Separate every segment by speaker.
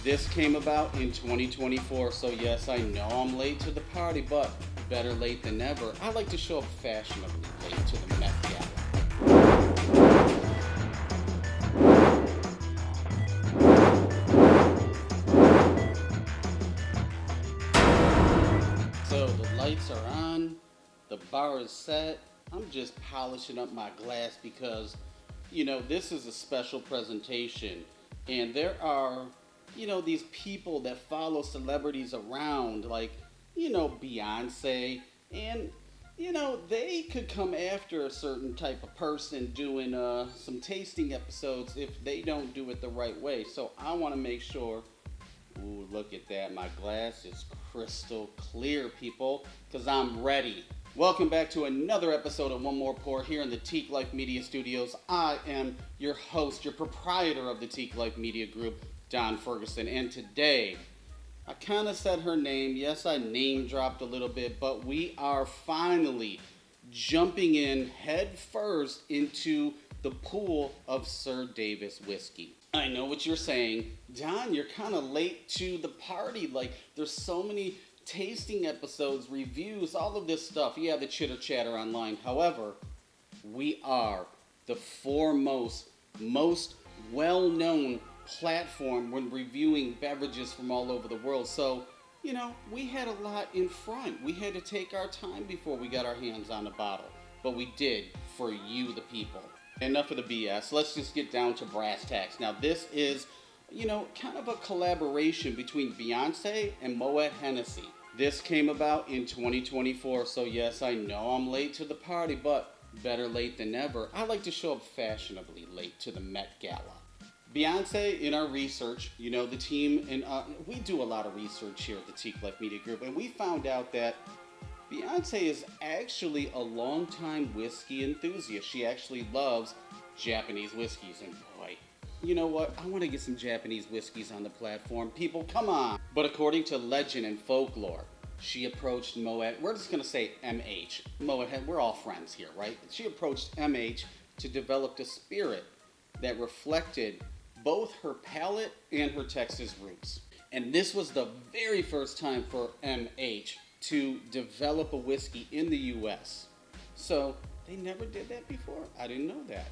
Speaker 1: This came about in 2024, so yes, I know I'm late to the party, but better late than never. I like to show up fashionably late to the Met Gala. So the lights are on, the bar is set. I'm just polishing up my glass because, this is a special presentation. And there are, these people that follow celebrities around, like, Beyonce. And, they could come after a certain type of person doing some tasting episodes if they don't do it the right way. So I want to make sure. Ooh, look at that. My glass is crystal clear, people, because I'm ready. Welcome back to another episode of One More Pour here in the Teeqlife Media Studios. I am your host, your proprietor of the Teeqlife Media Group, Don Ferguson. And today, I kind of said her name. Yes, I name dropped a little bit, but we are finally jumping in head first into the pool of Sir Davis whiskey. I know what you're saying. Don, you're kind of late to the party. Like, there's so many tasting episodes, reviews, all of this stuff. Yeah, the chitter chatter online. However, we are the foremost, most well-known platform when reviewing beverages from all over the world. So, we had a lot in front. We had to take our time before we got our hands on a bottle. But we did for you, the people. Enough of the BS. Let's just get down to brass tacks. Now, this is, kind of a collaboration between Beyonce and Moet Hennessy. This came about in 2024, so yes, I know I'm late to the party, but better late than never. I like to show up fashionably late to the Met Gala. Beyonce, in our research, the team, and we do a lot of research here at the Teeqlife Media Group, and we found out that Beyonce is actually a longtime whiskey enthusiast. She actually loves Japanese whiskeys, and boy, you know what? I want to get some Japanese whiskeys on the platform. People, come on. But according to legend and folklore, she approached Moet, we're just going to say MH. Moet, we're all friends here, right? She approached MH to develop a spirit that reflected both her palate and her Texas roots. And this was the very first time for MH to develop a whiskey in the U.S. So they never did that before? I didn't know that.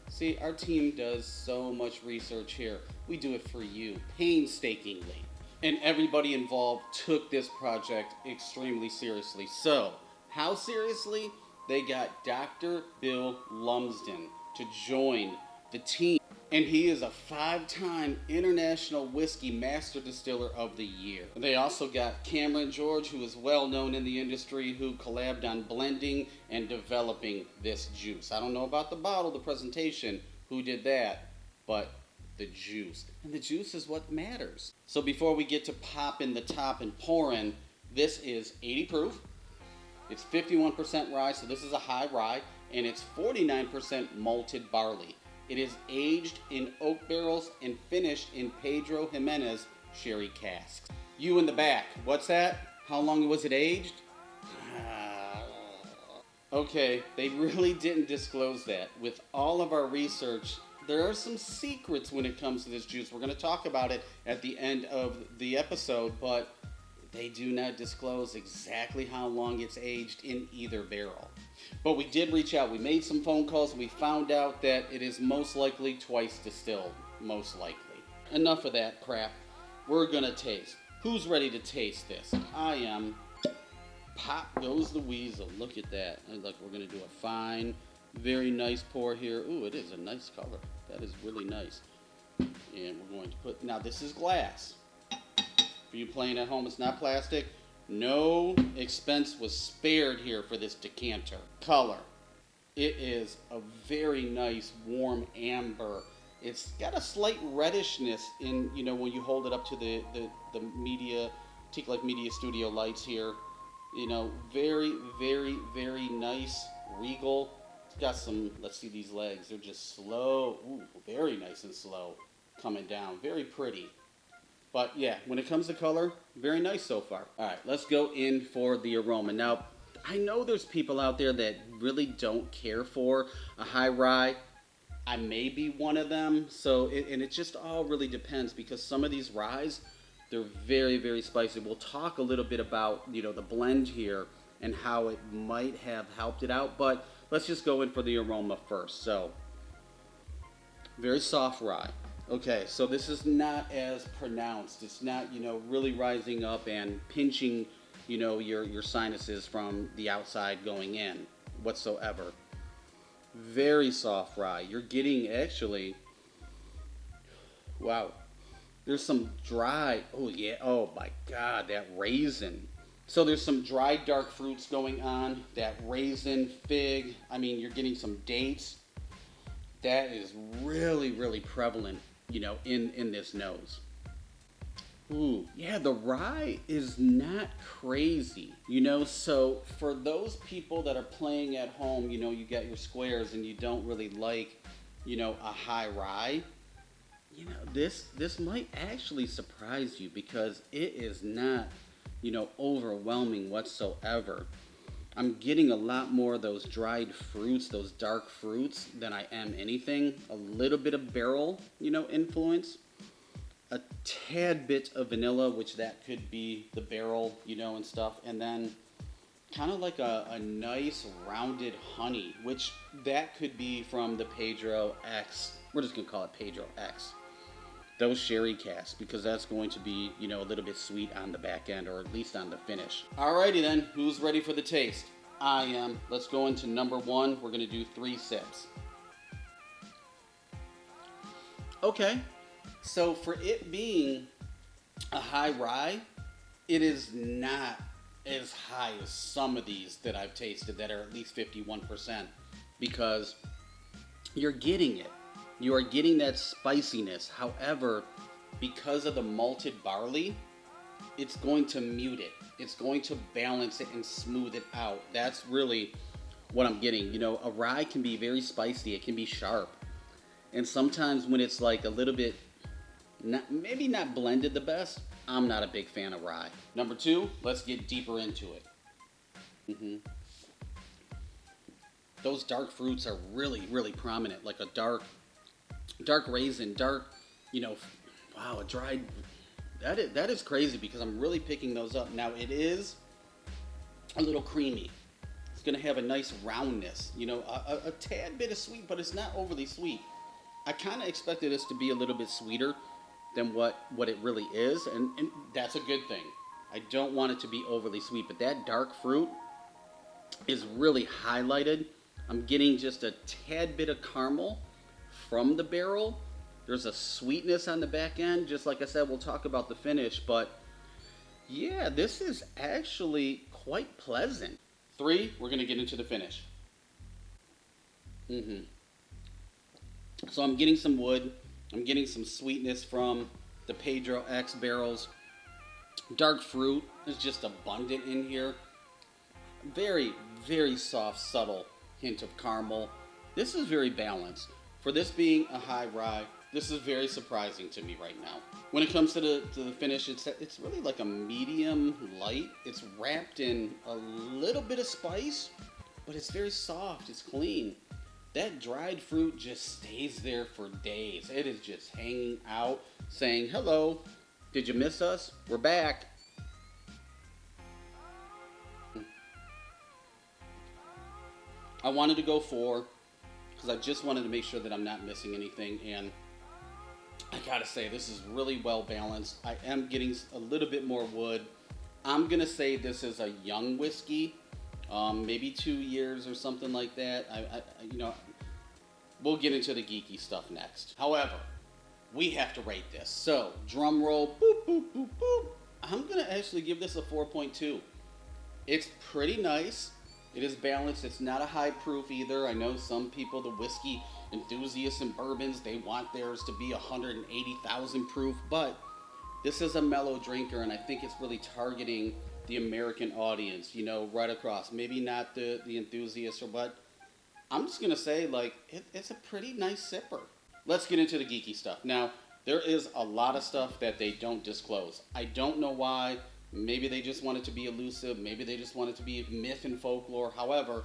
Speaker 1: See, our team does so much research here. We do it for you, painstakingly. And everybody involved took this project extremely seriously. So, how seriously? They got Dr. Bill Lumsden to join the team. And he is a 5-time International Whiskey Master Distiller of the Year. They also got Cameron George, who is well known in the industry, who collabed on blending and developing this juice. I don't know about the bottle, the presentation, who did that, but the juice. And the juice is what matters. So before we get to popping the top and pouring, this is 80 proof. It's 51% rye, so this is a high rye, and it's 49% malted barley. It is aged in oak barrels and finished in Pedro Jimenez sherry casks. You in the back, what's that? How long was it aged? Okay, they really didn't disclose that. With all of our research, there are some secrets when it comes to this juice. We're going to talk about it at the end of the episode, but they do not disclose exactly how long it's aged in either barrel. But we did reach out. We made some phone calls, and we found out that it is most likely twice distilled. Most likely. Enough of that crap. We're going to taste. Who's ready to taste this? I am. Pop goes the weasel. Look at that. And look, we're going to do a fine, very nice pour here. Ooh, it is a nice color. That is really nice. And we're going to put... Now, this is glass. For you playing at home, it's not plastic. No expense was spared here for this decanter. Color. It is a very nice, warm amber. It's got a slight reddishness in, when you hold it up to the media, Teeqlife Media Studio lights here. Very, very, very nice, regal. It's got some, let's see these legs. They're just slow. Ooh, very nice and slow coming down. Very pretty. But yeah, when it comes to color, very nice so far. All right, let's go in for the aroma. Now, I know there's people out there that really don't care for a high rye. I may be one of them. So, and it just all really depends because some of these ryes, they're very, very spicy. We'll talk a little bit about, the blend here and how it might have helped it out. But let's just go in for the aroma first. So, very soft rye. Okay, so this is not as pronounced. It's not, really rising up and pinching, your sinuses from the outside going in whatsoever. Very soft rye. You're getting actually, wow, there's some dry, oh yeah, oh my God, that raisin. So there's some dried dark fruits going on, that raisin, fig. I mean, you're getting some dates. That is really, really prevalent, in this nose. Ooh, yeah, the rye is not crazy, So for those people that are playing at home, you got your squares and you don't really like, a high rye, this might actually surprise you because it is not, overwhelming whatsoever. I'm getting a lot more of those dried fruits, those dark fruits, than I am anything. A little bit of barrel, influence. A tad bit of vanilla, which that could be the barrel, and stuff. And then kind of like a nice rounded honey, which that could be from the Pedro X. We're just going to call it Pedro X. Those sherry casks, because that's going to be, a little bit sweet on the back end, or at least on the finish. Alrighty then, who's ready for the taste? I am. Let's go into number one. We're going to do 3 sips. Okay, so for it being a high rye, it is not as high as some of these that I've tasted that are at least 51%, because you're getting it. You are getting that spiciness. However, because of the malted barley, it's going to mute it. It's going to balance it and smooth it out. That's really what I'm getting. A rye can be very spicy. It can be sharp. And sometimes when it's like a little bit, maybe not blended the best, I'm not a big fan of rye. Number 2, let's get deeper into it. Those dark fruits are really, really prominent. Like a dark raisin, wow, a dried. That is crazy because I'm really picking those up. Now it is a little creamy. It's gonna have a nice roundness, a tad bit of sweet, but it's not overly sweet. I kind of expected this to be a little bit sweeter than what it really is, and that's a good thing. I don't want it to be overly sweet, but that dark fruit is really highlighted. I'm getting just a tad bit of caramel from the barrel. There's a sweetness on the back end. Just like I said, we'll talk about the finish, but yeah, this is actually quite pleasant. 3, we're going to get into the finish. So I'm getting some wood. I'm getting some sweetness from the Pedro X barrels. Dark fruit is just abundant in here. Very, very soft, subtle hint of caramel. This is very balanced. For this being a high rye, this is very surprising to me right now. When it comes to the finish, it's really like a medium light. It's wrapped in a little bit of spice, but it's very soft. It's clean. That dried fruit just stays there for days. It is just hanging out, saying, hello, did you miss us? We're back. I wanted to go 4 because I just wanted to make sure that I'm not missing anything. And I gotta say, this is really well balanced. I am getting a little bit more wood. I'm gonna say this is a young whiskey, maybe 2 years or something like that. We'll get into the geeky stuff next. However, we have to rate this. So, drum roll, boop, boop, boop, boop. I'm gonna actually give this a 4.2. It's pretty nice. It is balanced. It's not a high proof either. I know some people, the whiskey enthusiasts and bourbons, they want theirs to be 180,000 proof, but this is a mellow drinker, and I think it's really targeting the American audience, right across. Maybe not the enthusiasts, but I'm just going to say, it's a pretty nice sipper. Let's get into the geeky stuff. Now, there is a lot of stuff that they don't disclose. I don't know why. Maybe they just want it to be elusive. Maybe they just want it to be myth and folklore. However,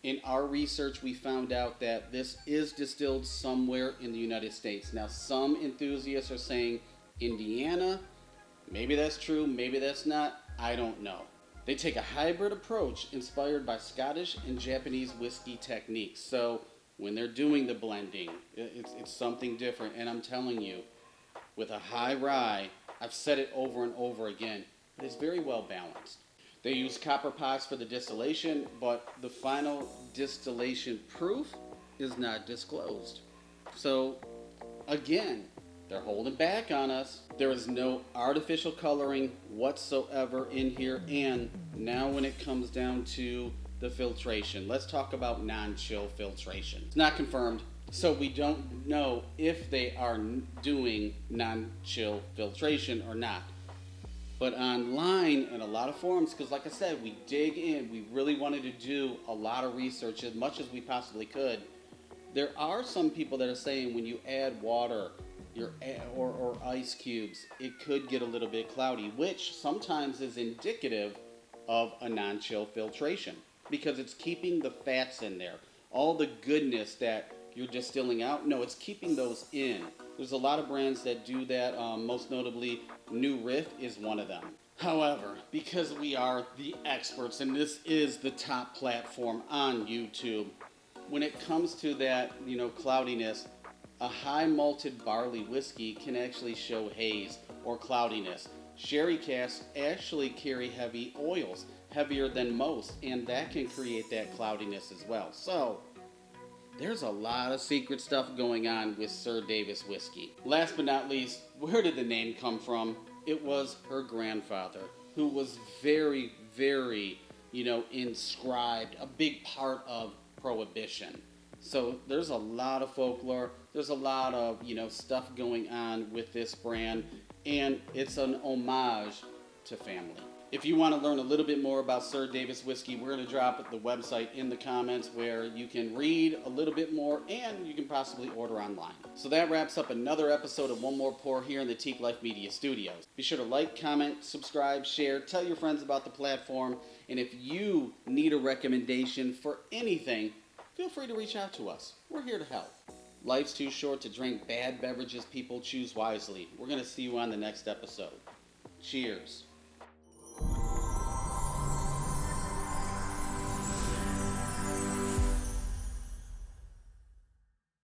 Speaker 1: In our research, we found out that this is distilled somewhere in the United States. Now, some enthusiasts are saying Indiana. Maybe that's true, maybe that's not. I don't know. They take a hybrid approach inspired by Scottish and Japanese whiskey techniques. So when they're doing the blending, it's something different. And I'm telling you, with a high rye, I've said it over and over again, but it's very well balanced. They use copper pots for the distillation, but the final distillation proof is not disclosed. So, again, they're holding back on us. There is no artificial coloring whatsoever in here. And now when it comes down to the filtration, let's talk about non-chill filtration. It's not confirmed, so we don't know if they are doing non-chill filtration or not. But online and a lot of forums, because like I said, we dig in, we really wanted to do a lot of research as much as we possibly could. There are some people that are saying when you add water or ice cubes, it could get a little bit cloudy, which sometimes is indicative of a non-chill filtration because it's keeping the fats in there. All the goodness that you're distilling out, no, it's keeping those in. There's a lot of brands that do that, most notably New Riff is one of them. However, because we are the experts and this is the top platform on YouTube, when it comes to that, cloudiness, a high malted barley whiskey can actually show haze or cloudiness. Sherry casks actually carry heavy oils, heavier than most, and that can create that cloudiness as well. So, there's a lot of secret stuff going on with Sir Davis whiskey. Last but not least, where did the name come from? It was her grandfather, who was very, very, inscribed, a big part of Prohibition. So there's a lot of folklore, there's a lot of, stuff going on with this brand, and it's an homage to family. If you want to learn a little bit more about Sir Davis whiskey, we're going to drop the website in the comments where you can read a little bit more and you can possibly order online. So that wraps up another episode of One More Pour here in the Teeqlife Media Studios. Be sure to like, comment, subscribe, share, tell your friends about the platform, and if you need a recommendation for anything, feel free to reach out to us. We're here to help. Life's too short to drink bad beverages, people. Choose wisely. We're going to see you on the next episode. Cheers.